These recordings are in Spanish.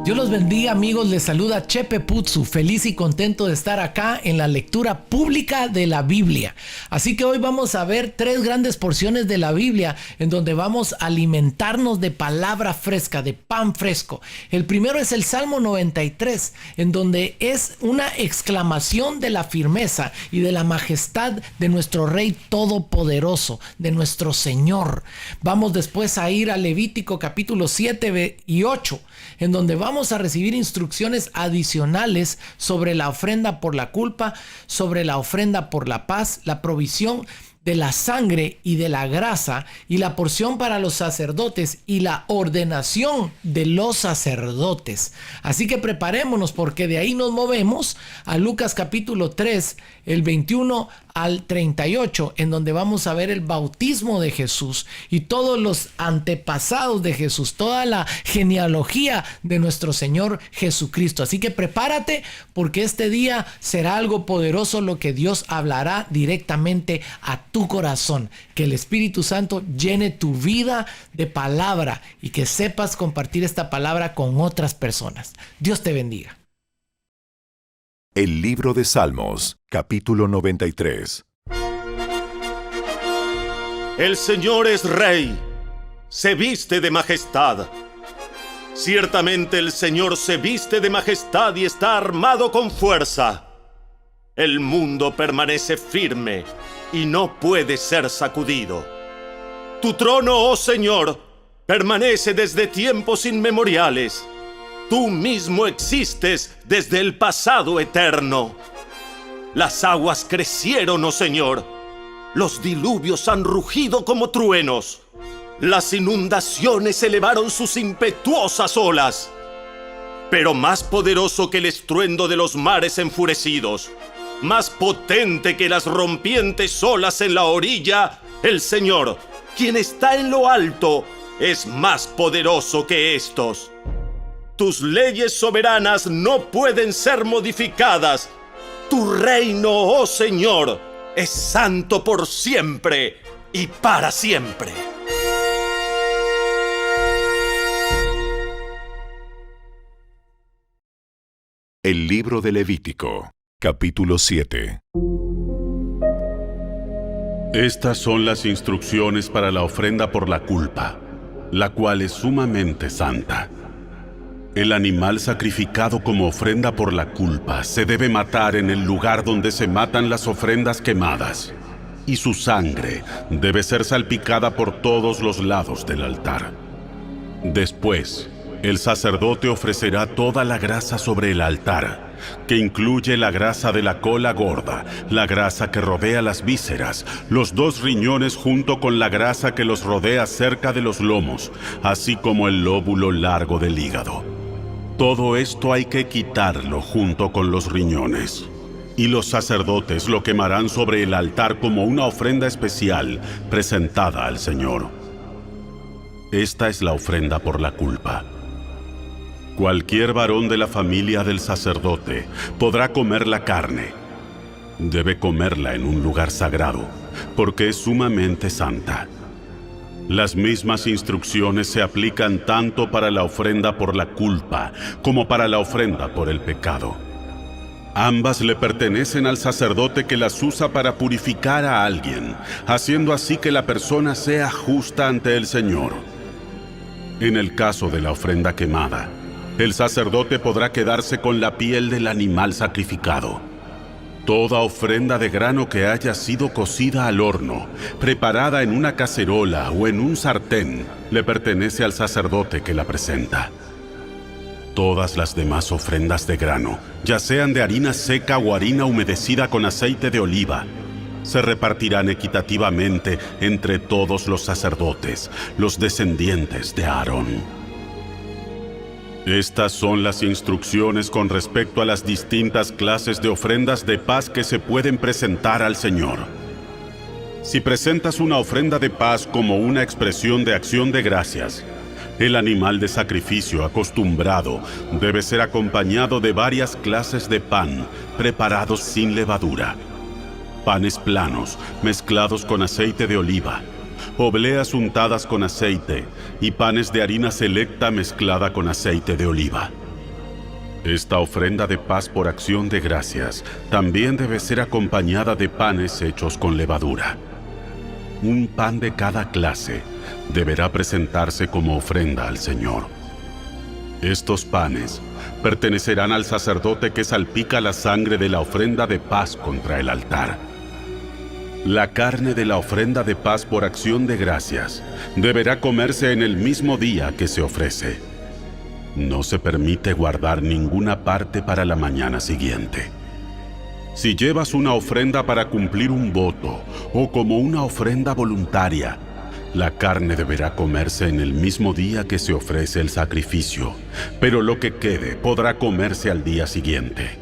Dios los bendiga, amigos. Les saluda Chepe Putsu, feliz y contento de estar acá en la lectura pública de la Biblia. Así que hoy vamos a ver 3 grandes porciones de la Biblia en donde vamos a alimentarnos de palabra fresca, de pan fresco. El primero es el Salmo 93, en donde es una exclamación de la firmeza y de la majestad de nuestro Rey Todopoderoso, de nuestro Señor. Vamos después a ir a Levítico capítulo 7 y 8, en donde vamos a recibir instrucciones adicionales sobre la ofrenda por la culpa, sobre la ofrenda por la paz, la provisión de la sangre y de la grasa, y la porción para los sacerdotes y la ordenación de los sacerdotes. Así que preparémonos, porque de ahí nos movemos a Lucas capítulo 3, el 21 al 38, en donde vamos a ver el bautismo de Jesús y todos los antepasados de Jesús, toda la genealogía de nuestro Señor Jesucristo. Así que prepárate, porque este día será algo poderoso lo que Dios hablará directamente a tu corazón. Que el Espíritu Santo llene tu vida de palabra y que sepas compartir esta palabra con otras personas. Dios te bendiga. El libro de Salmos, capítulo 93. El Señor es Rey, se viste de majestad. Ciertamente el Señor se viste de majestad y está armado con fuerza. El mundo permanece firme y no puede ser sacudido. Tu trono, oh Señor, permanece desde tiempos inmemoriales. Tú mismo existes desde el pasado eterno. Las aguas crecieron, oh Señor. Los diluvios han rugido como truenos. Las inundaciones elevaron sus impetuosas olas. Pero más poderoso que el estruendo de los mares enfurecidos, más potente que las rompientes olas en la orilla, el Señor, quien está en lo alto, es más poderoso que estos. Tus leyes soberanas no pueden ser modificadas. Tu reino, oh Señor, es santo por siempre y para siempre. El libro de Levítico, capítulo 7. Estas son las instrucciones para la ofrenda por la culpa, la cual es sumamente santa. El animal sacrificado como ofrenda por la culpa se debe matar en el lugar donde se matan las ofrendas quemadas, y su sangre debe ser salpicada por todos los lados del altar. Después, el sacerdote ofrecerá toda la grasa sobre el altar, que incluye la grasa de la cola gorda, la grasa que rodea las vísceras, los 2 riñones junto con la grasa que los rodea cerca de los lomos, así como el lóbulo largo del hígado. Todo esto hay que quitarlo junto con los riñones. Y los sacerdotes lo quemarán sobre el altar como una ofrenda especial presentada al Señor. Esta es la ofrenda por la culpa. Cualquier varón de la familia del sacerdote podrá comer la carne. Debe comerla en un lugar sagrado, porque es sumamente santa. Las mismas instrucciones se aplican tanto para la ofrenda por la culpa como para la ofrenda por el pecado. Ambas le pertenecen al sacerdote, que las usa para purificar a alguien, haciendo así que la persona sea justa ante el Señor. En el caso de la ofrenda quemada, el sacerdote podrá quedarse con la piel del animal sacrificado. Toda ofrenda de grano que haya sido cocida al horno, preparada en una cacerola o en un sartén, le pertenece al sacerdote que la presenta. Todas las demás ofrendas de grano, ya sean de harina seca o harina humedecida con aceite de oliva, se repartirán equitativamente entre todos los sacerdotes, los descendientes de Aarón. Estas son las instrucciones con respecto a las distintas clases de ofrendas de paz que se pueden presentar al Señor. Si presentas una ofrenda de paz como una expresión de acción de gracias, el animal de sacrificio acostumbrado debe ser acompañado de varias clases de pan preparados sin levadura, panes planos mezclados con aceite de oliva, obleas untadas con aceite y panes de harina selecta mezclada con aceite de oliva. Esta ofrenda de paz por acción de gracias también debe ser acompañada de panes hechos con levadura. Un pan de cada clase deberá presentarse como ofrenda al Señor. Estos panes pertenecerán al sacerdote que salpica la sangre de la ofrenda de paz contra el altar. La carne de la ofrenda de paz por acción de gracias deberá comerse en el mismo día que se ofrece. No se permite guardar ninguna parte para la mañana siguiente. Si llevas una ofrenda para cumplir un voto o como una ofrenda voluntaria, la carne deberá comerse en el mismo día que se ofrece el sacrificio, pero lo que quede podrá comerse al día siguiente.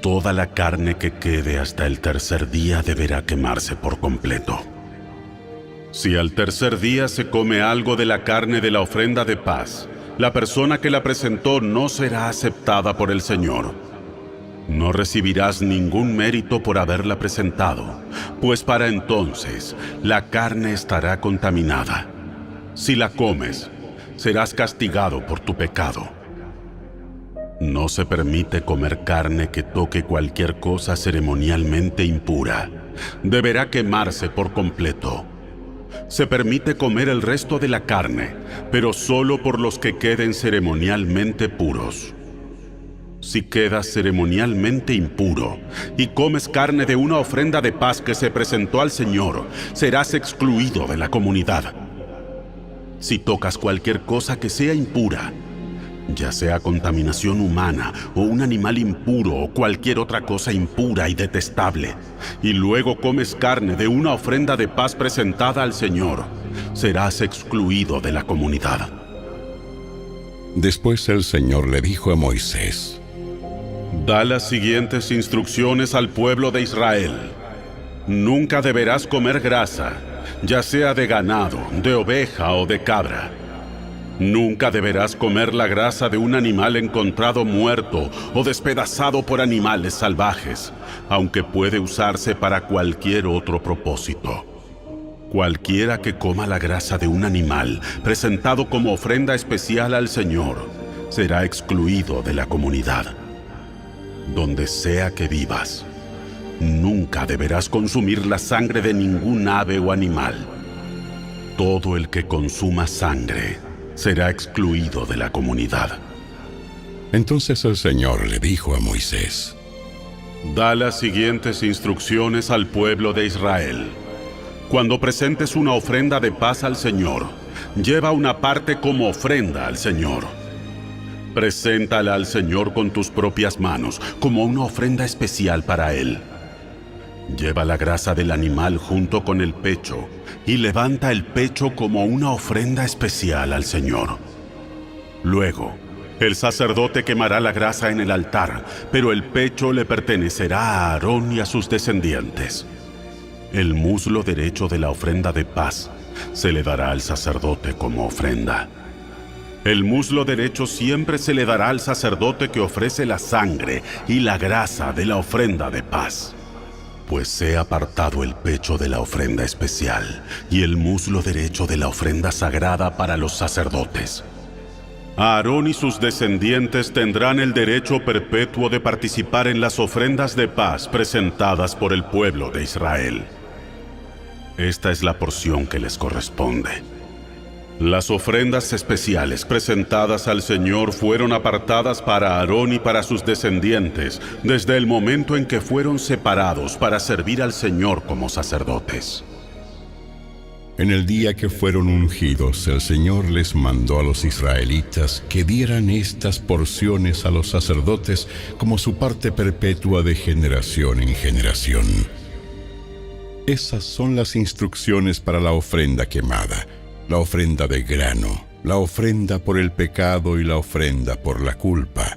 Toda la carne que quede hasta el tercer día deberá quemarse por completo. Si al tercer día se come algo de la carne de la ofrenda de paz, la persona que la presentó no será aceptada por el Señor. No recibirás ningún mérito por haberla presentado, pues para entonces la carne estará contaminada. Si la comes, serás castigado por tu pecado. No se permite comer carne que toque cualquier cosa ceremonialmente impura. Deberá quemarse por completo. Se permite comer el resto de la carne, pero solo por los que queden ceremonialmente puros. Si quedas ceremonialmente impuro y comes carne de una ofrenda de paz que se presentó al Señor, serás excluido de la comunidad. Si tocas cualquier cosa que sea impura, ya sea contaminación humana o un animal impuro o cualquier otra cosa impura y detestable, y luego comes carne de una ofrenda de paz presentada al Señor, serás excluido de la comunidad. Después el Señor le dijo a Moisés: Da las siguientes instrucciones al pueblo de Israel. Nunca deberás comer grasa, ya sea de ganado, de oveja o de cabra. Nunca deberás comer la grasa de un animal encontrado muerto o despedazado por animales salvajes, aunque puede usarse para cualquier otro propósito. Cualquiera que coma la grasa de un animal presentado como ofrenda especial al Señor será excluido de la comunidad. Donde sea que vivas, nunca deberás consumir la sangre de ningún ave o animal. Todo el que consuma sangre será excluido de la comunidad. Entonces el Señor le dijo a Moisés: Da las siguientes instrucciones al pueblo de Israel. Cuando presentes una ofrenda de paz al Señor, lleva una parte como ofrenda al Señor. Preséntala al Señor con tus propias manos, como una ofrenda especial para Él. Lleva la grasa del animal junto con el pecho y levanta el pecho como una ofrenda especial al Señor. Luego, el sacerdote quemará la grasa en el altar, pero el pecho le pertenecerá a Aarón y a sus descendientes. El muslo derecho de la ofrenda de paz se le dará al sacerdote como ofrenda. El muslo derecho siempre se le dará al sacerdote que ofrece la sangre y la grasa de la ofrenda de paz. Pues he apartado el pecho de la ofrenda especial y el muslo derecho de la ofrenda sagrada para los sacerdotes. Aarón y sus descendientes tendrán el derecho perpetuo de participar en las ofrendas de paz presentadas por el pueblo de Israel. Esta es la porción que les corresponde. Las ofrendas especiales presentadas al Señor fueron apartadas para Aarón y para sus descendientes desde el momento en que fueron separados para servir al Señor como sacerdotes. En el día que fueron ungidos, el Señor les mandó a los israelitas que dieran estas porciones a los sacerdotes como su parte perpetua de generación en generación. Esas son las instrucciones para la ofrenda quemada, la ofrenda de grano, la ofrenda por el pecado y la ofrenda por la culpa,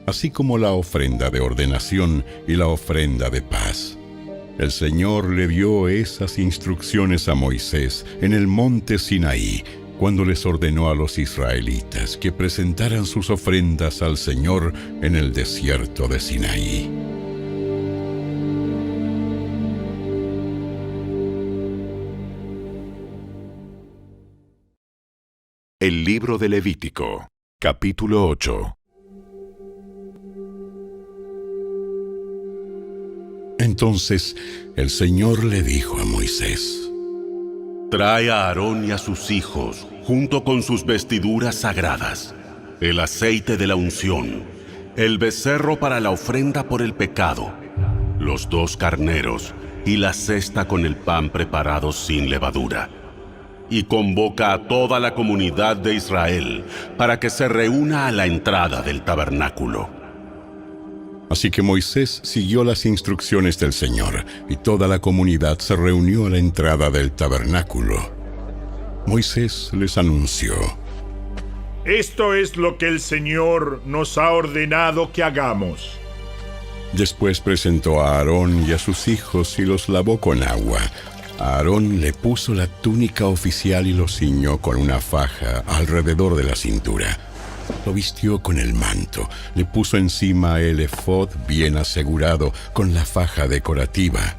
así como la ofrenda de ordenación y la ofrenda de paz. El Señor le dio esas instrucciones a Moisés en el monte Sinaí, cuando les ordenó a los israelitas que presentaran sus ofrendas al Señor en el desierto de Sinaí. El libro de Levítico, capítulo 8. Entonces el Señor le dijo a Moisés: Trae a Aarón y a sus hijos, junto con sus vestiduras sagradas, el aceite de la unción, el becerro para la ofrenda por el pecado, los 2 carneros y la cesta con el pan preparado sin levadura. Y convoca a toda la comunidad de Israel para que se reúna a la entrada del tabernáculo. Así que Moisés siguió las instrucciones del Señor, y toda la comunidad se reunió a la entrada del tabernáculo. Moisés les anunció: Esto es lo que el Señor nos ha ordenado que hagamos. Después presentó a Aarón y a sus hijos y los lavó con agua. A Aarón le puso la túnica oficial y lo ciñó con una faja alrededor de la cintura. Lo vistió con el manto, le puso encima el efod bien asegurado con la faja decorativa.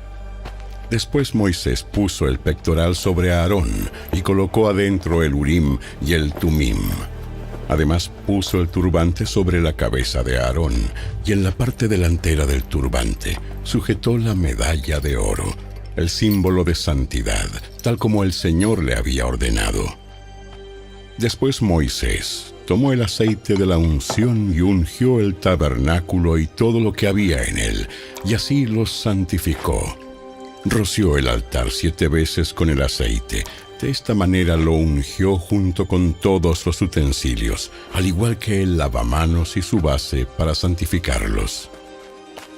Después Moisés puso el pectoral sobre Aarón y colocó adentro el Urim y el Tumim. Además puso el turbante sobre la cabeza de Aarón y en la parte delantera del turbante sujetó la medalla de oro, el símbolo de santidad, tal como el Señor le había ordenado. Después Moisés tomó el aceite de la unción y ungió el tabernáculo y todo lo que había en él, y así los santificó. Roció el altar 7 veces con el aceite. De esta manera lo ungió junto con todos los utensilios, al igual que el lavamanos y su base para santificarlos.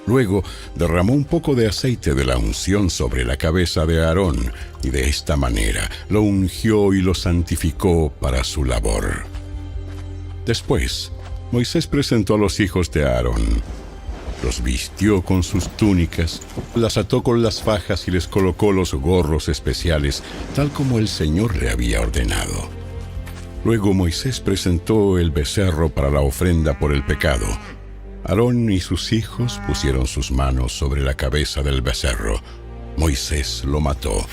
Luego derramó un poco de aceite de la unción sobre la cabeza de Aarón, y de esta manera lo ungió y lo santificó para su labor. Después, Moisés presentó a los hijos de Aarón. Los vistió con sus túnicas, las ató con las fajas y les colocó los gorros especiales, tal como el Señor le había ordenado. Luego Moisés presentó el becerro para la ofrenda por el pecado. Aarón y sus hijos pusieron sus manos sobre la cabeza del becerro. Moisés lo mató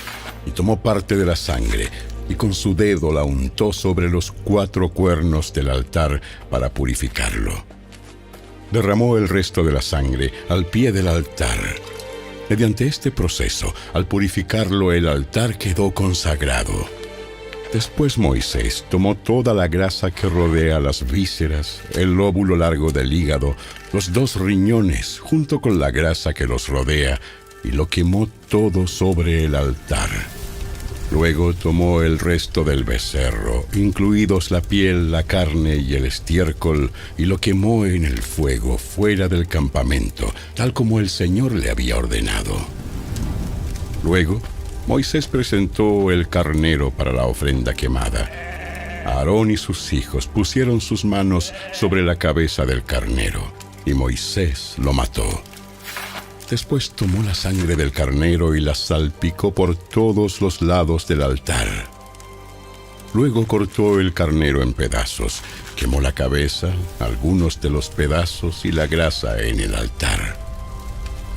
y tomó parte de la sangre, y con su dedo la untó sobre los 4 cuernos del altar para purificarlo. Derramó el resto de la sangre al pie del altar. Mediante este proceso, al purificarlo, el altar quedó consagrado. Después Moisés tomó toda la grasa que rodea las vísceras, el lóbulo largo del hígado, los 2 riñones, junto con la grasa que los rodea, y lo quemó todo sobre el altar. Luego tomó el resto del becerro, incluidos la piel, la carne y el estiércol, y lo quemó en el fuego fuera del campamento, tal como el Señor le había ordenado. Luego, Moisés presentó el carnero para la ofrenda quemada. Aarón y sus hijos pusieron sus manos sobre la cabeza del carnero, y Moisés lo mató. Después tomó la sangre del carnero y la salpicó por todos los lados del altar. Luego cortó el carnero en pedazos, quemó la cabeza, algunos de los pedazos y la grasa en el altar.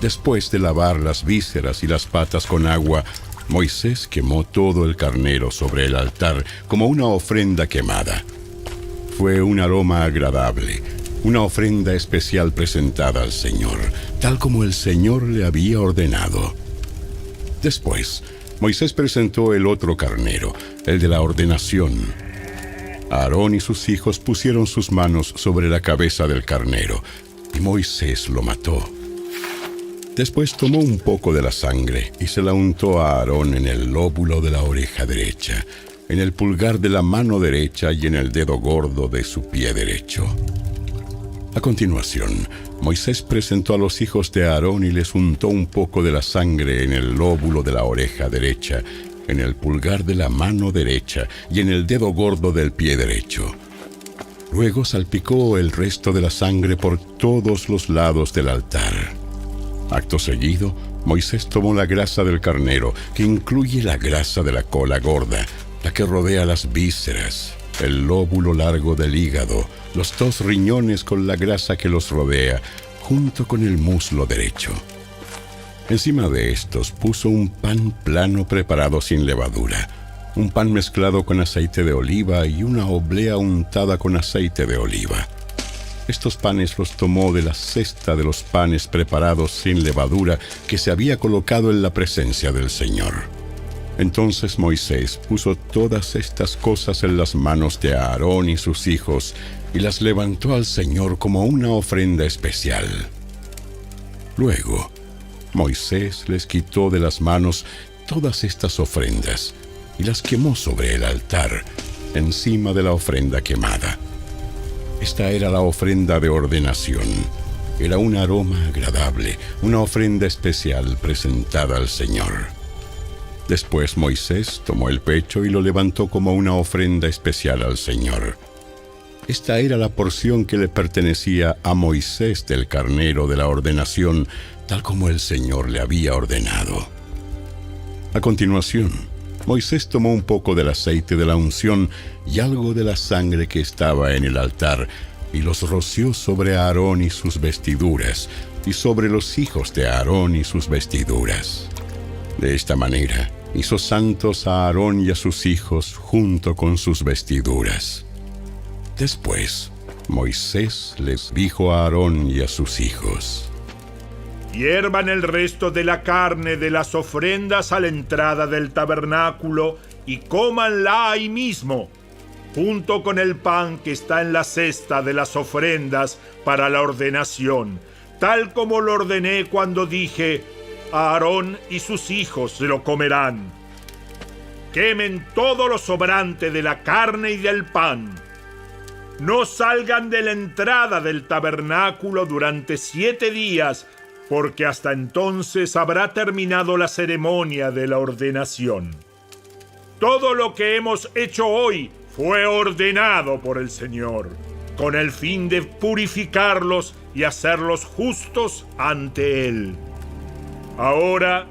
Después de lavar las vísceras y las patas con agua, Moisés quemó todo el carnero sobre el altar como una ofrenda quemada. Fue un aroma agradable, una ofrenda especial presentada al Señor, tal como el Señor le había ordenado. Después, Moisés presentó el otro carnero, el de la ordenación. Aarón y sus hijos pusieron sus manos sobre la cabeza del carnero, y Moisés lo mató. Después tomó un poco de la sangre y se la untó a Aarón en el lóbulo de la oreja derecha, en el pulgar de la mano derecha y en el dedo gordo de su pie derecho. A continuación, Moisés presentó a los hijos de Aarón y les untó un poco de la sangre en el lóbulo de la oreja derecha, en el pulgar de la mano derecha y en el dedo gordo del pie derecho. Luego salpicó el resto de la sangre por todos los lados del altar. Acto seguido, Moisés tomó la grasa del carnero, que incluye la grasa de la cola gorda, la que rodea las vísceras, el lóbulo largo del hígado, los 2 riñones con la grasa que los rodea, junto con el muslo derecho. Encima de estos puso un pan plano preparado sin levadura, un pan mezclado con aceite de oliva y una oblea untada con aceite de oliva. Estos panes los tomó de la cesta de los panes preparados sin levadura que se había colocado en la presencia del Señor. Entonces Moisés puso todas estas cosas en las manos de Aarón y sus hijos y las levantó al Señor como una ofrenda especial. Luego, Moisés les quitó de las manos todas estas ofrendas y las quemó sobre el altar, encima de la ofrenda quemada. Esta era la ofrenda de ordenación. Era un aroma agradable, una ofrenda especial presentada al Señor. Después Moisés tomó el pecho y lo levantó como una ofrenda especial al Señor. Esta era la porción que le pertenecía a Moisés del carnero de la ordenación, tal como el Señor le había ordenado. A continuación, Moisés tomó un poco del aceite de la unción y algo de la sangre que estaba en el altar, y los roció sobre Aarón y sus vestiduras, y sobre los hijos de Aarón y sus vestiduras. De esta manera, hizo santos a Aarón y a sus hijos junto con sus vestiduras. Después, Moisés les dijo a Aarón y a sus hijos: hiervan el resto de la carne de las ofrendas a la entrada del tabernáculo y cómanla ahí mismo, junto con el pan que está en la cesta de las ofrendas para la ordenación, tal como lo ordené cuando dije: Aarón y sus hijos se lo comerán. Quemen todo lo sobrante de la carne y del pan. No salgan de la entrada del tabernáculo durante 7 días, porque hasta entonces habrá terminado la ceremonia de la ordenación. Todo lo que hemos hecho hoy fue ordenado por el Señor, con el fin de purificarlos y hacerlos justos ante Él. Ahora,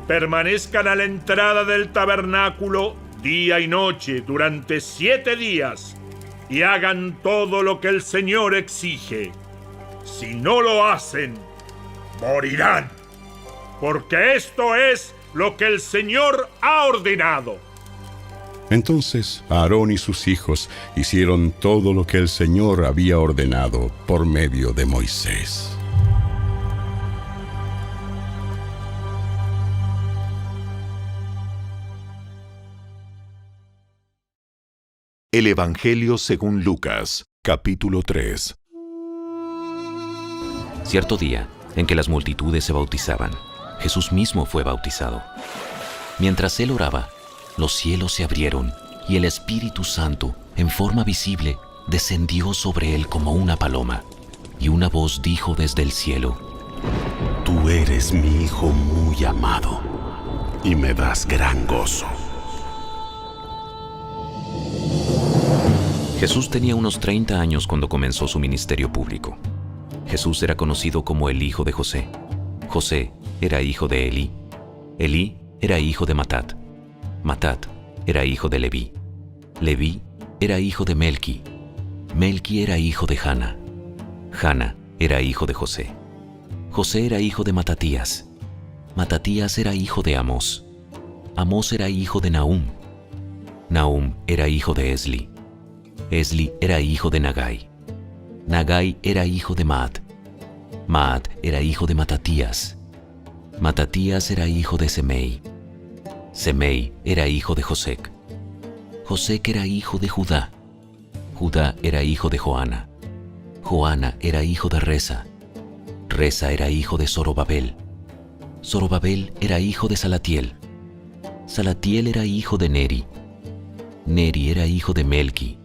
permanezcan a la entrada del tabernáculo día y noche durante 7 días y hagan todo lo que el Señor exige. Si no lo hacen, morirán, porque esto es lo que el Señor ha ordenado. Entonces Aarón y sus hijos hicieron todo lo que el Señor había ordenado por medio de Moisés. El Evangelio según Lucas, capítulo 3. Cierto día, en que las multitudes se bautizaban, Jesús mismo fue bautizado. Mientras él oraba, los cielos se abrieron y el Espíritu Santo, en forma visible, descendió sobre él como una paloma, y una voz dijo desde el cielo: Tú eres mi Hijo muy amado, y me das gran gozo. Jesús tenía unos 30 años cuando comenzó su ministerio público. Jesús era conocido como el hijo de José. José era hijo de Elí. Elí era hijo de Matat. Matat era hijo de Leví. Leví era hijo de Melqui. Melqui era hijo de Jana. Jana era hijo de José. José era hijo de Matatías. Matatías era hijo de Amós. Amós era hijo de Nahum. Nahum era hijo de Esli. Esli era hijo de Nagai. Nagai era hijo de Maat. Maat era hijo de Matatías. Matatías era hijo de Semei. Semei era hijo de Josec. Josec era hijo de Judá. Judá era hijo de Joana. Joana era hijo de Resa. Resa era hijo de Zorobabel. Zorobabel era hijo de Salatiel. Salatiel era hijo de Neri. Neri era hijo de Melqui.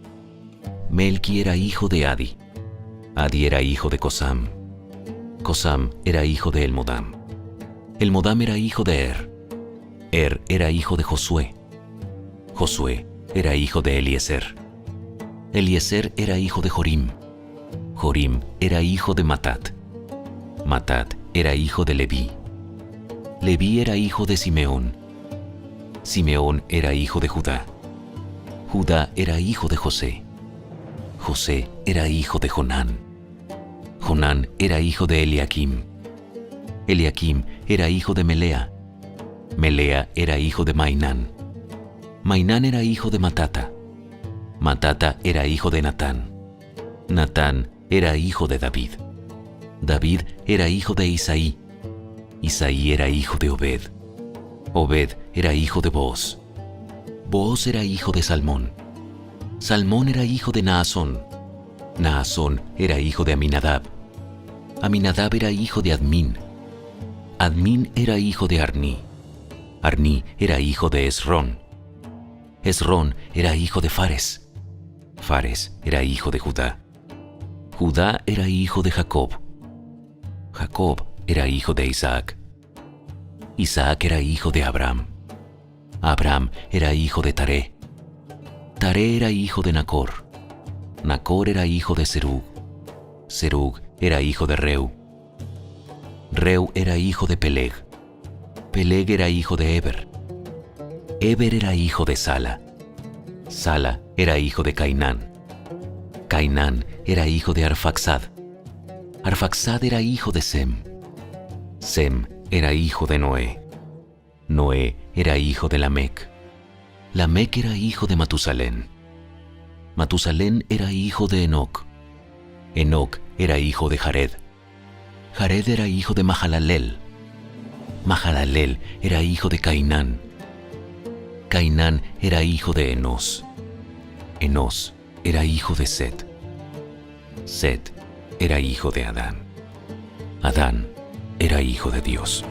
Melqui era hijo de Adi. Adi era hijo de Cosam. Cosam era hijo de Elmodam. Elmodam era hijo de Er. Er era hijo de Josué. Josué era hijo de Eliezer. Eliezer era hijo de Jorim. Jorim era hijo de Matat. Matat era hijo de Leví. Leví era hijo de Simeón. Simeón era hijo de Judá. Judá era hijo de José. José era hijo de Jonán. Jonán era hijo de Eliakim. Eliakim era hijo de Melea. Melea era hijo de Mainán. Mainán era hijo de Matata. Matata era hijo de Natán. Natán era hijo de David. David era hijo de Isaí. Isaí era hijo de Obed. Obed era hijo de Booz. Booz era hijo de Salmón. Salmón era hijo de Naasón. Naasón era hijo de Aminadab. Aminadab era hijo de Admín. Admín era hijo de Arní. Arní era hijo de Esrón. Esrón era hijo de Fares. Fares era hijo de Judá. Judá era hijo de Jacob. Jacob era hijo de Isaac. Isaac era hijo de Abraham. Abraham era hijo de Taré. Taré era hijo de Nacor. Nacor era hijo de Serug. Serug era hijo de Reu. Reu era hijo de Peleg. Peleg era hijo de Eber. Eber era hijo de Sala. Sala era hijo de Cainán. Cainán era hijo de Arfaxad. Arfaxad era hijo de Sem. Sem era hijo de Noé. Noé era hijo de Lamec. Lamec era hijo de Matusalén. Matusalén era hijo de Enoc. Enoc era hijo de Jared. Jared era hijo de Mahalalel. Mahalalel era hijo de Cainán. Cainán era hijo de Enos. Enos era hijo de Set. Set era hijo de Adán. Adán era hijo de Dios.